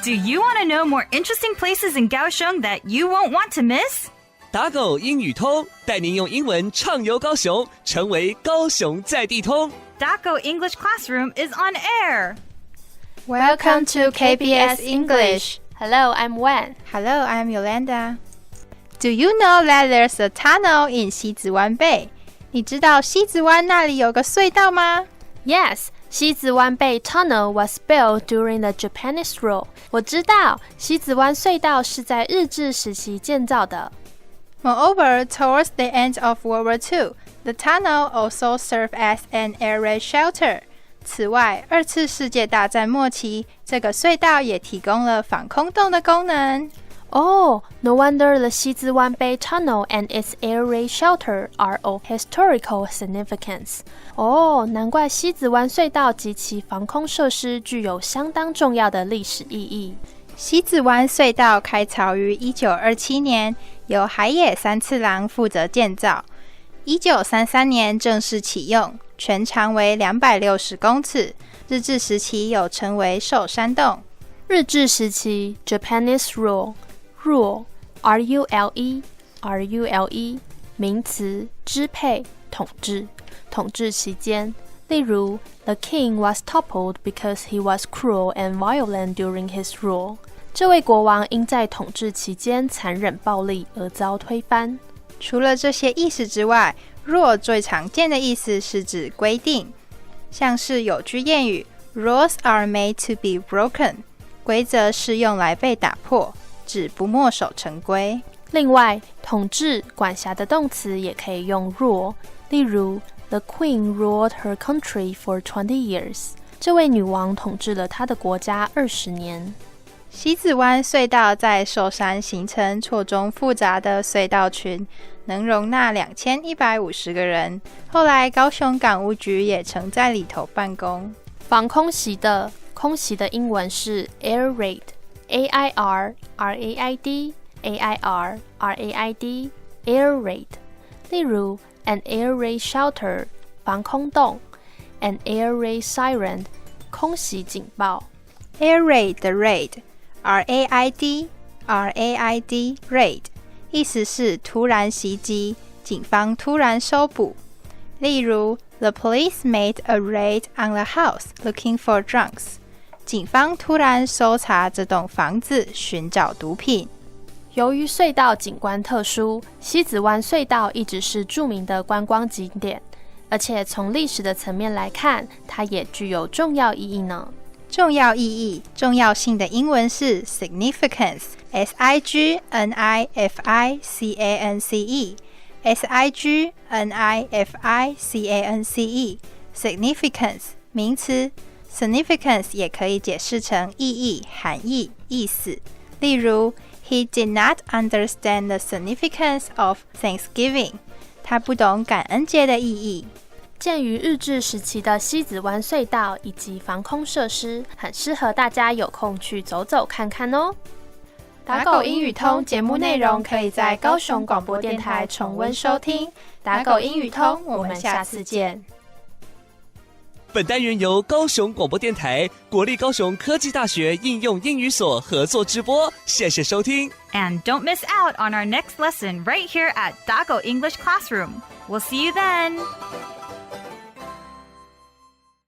Do you want to know more interesting places in Kaohsiung that you won't want to miss? 打狗英语通，带您用英文畅游高雄，成为高雄在地通。DACO English Classroom is on air. Welcome to KBS English. Hello, I'm Wan. Hello, I'm Yolanda. Do you know that there's a tunnel in 西子湾 Bay? 你知道西子湾那里有个隧道吗？ Yes, Sizihwan Bay Tunnel was built during the Japanese rule. 我知道，西子湾隧道是在日治时期建造的。Moreover, towards the end of World War II, the tunnel also served as an air raid shelter. 此外，二次世界大战末期，这个隧道也提供了防空洞的功能。Oh, no wonder the Sizihwan Bay Tunnel and its air raid shelter are of historical significance. 难怪西子湾隧道及其防空设施具有相当重要的历史意义。西子湾隧道开凿于1927年，由海野三次郎负责建造。1933年正式启用，全长为260公尺。日治时期有称为寿山洞。日治时期 Japanese rules rules 名词，支配、统治。统治期间，例如 The king was toppled because he was cruel and violent during his rule. 这位国王因在统治期间残忍暴力而遭推翻。除了这些意思之外， rule 最常见的意思是指规定，像是有句谚语 Rules are made to be broken. 规则是用来被打破，指不墨守成规。另外，统治、管辖的动词也可以用 rule， 例如 The queen ruled her country for 20 years. 这位女王统治了她的国家20年。西子湾隧道在寿山形成错综复杂的隧道群，能容纳2150个人。后来高雄港务局也曾在里头办公。防空袭的，空袭的英文是 air raid, A-I-R-R-A-I-D, A-I-R-R-A-I-D, air raid。例如 an air raid shelter, 防空洞 an air raid siren, 空袭警报。 air raid 的 raid，R-A-I-D, R-A-I-D, raid， 意思是突然袭击，警方突然搜捕。例如 The police made a raid on the house looking for drugs. 警方突然搜查这栋房子，寻找毒品。由于隧道景观特殊，西子湾隧道一直是著名的观光景点，而且从历史的层面来看，它也具有重要意义呢。重要意义，重要性的英文是 significance, S-I-G-N-I-F-I-C-A-N-C-E, S-I-G-N-I-F-I-C-A-N-C-E, significance 名词， significance 也可以解释成意义、含义、意思。例如 He did not understand the significance of Thanksgiving. 他不懂感恩节的意义。鉴于日治时期的西子湾隧道以及防空设施，很适合大家有空去走走看看哦。打狗英语通节目内容可以在高雄广播电台重温收听。打狗英语通，我们下次见。本单元由高雄广播电台、国立高雄科技大学应用英语所合作直播，谢谢收听。 And don't miss out on our next lesson right here at DACO English Classroom. We'll see you then.